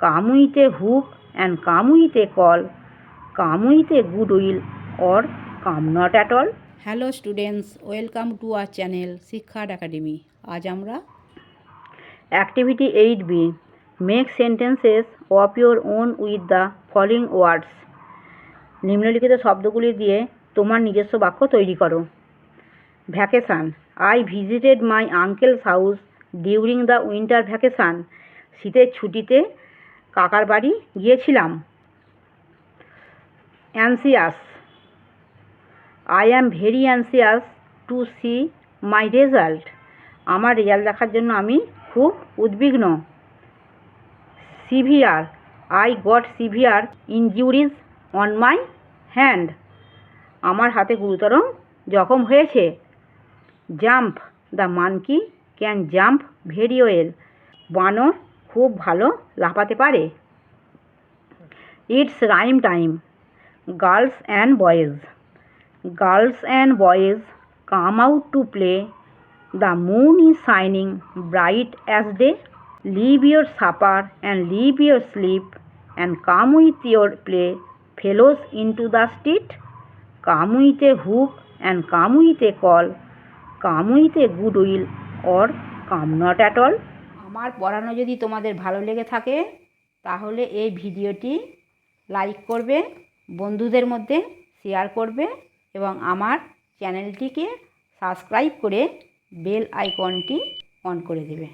come with a hook and come with a call, come with a good will or come not at all. Hello students, welcome to our channel শিক্ষার academy. আজ আমরা Activity 8B. Make sentences of your own with the following words. নিম্নলিখিত শব্দগুলি দিয়ে তোমার নিজস্ব বাক্য তৈরি করো। Vacation, I visited my uncle's house during the winter vacation. শীতের ছুটিতে কাকার বাড়ি গিয়েছিলাম। Anxious, I am very anxious to see my result. আমার রেজাল্ট দেখার জন্য আমি খুব উদ্বিগ্ন। Severe, I got severe injuries on my hand. আমার হাতে গুরুতর জখম হয়েছে। Jump, the monkey can jump very well. বানর খুব ভালো লাফাতে পারে। It's rhyme time. Girls and boys, girls and boys come out to play. The moon is shining bright as day. Leave your supper and leave your sleep and come with your play fellows into the street. Come with a hook and come with a call, come with a good will or come not at all. আমার পড়ানো যদি তোমাদের ভালো লেগে থাকে তাহলে এই ভিডিওটি লাইক করবে, বন্ধুদের মধ্যে শেয়ার করবে এবং আমার চ্যানেলটিকে সাবস্ক্রাইব করে বেল আইকনটি অন করে দেবে।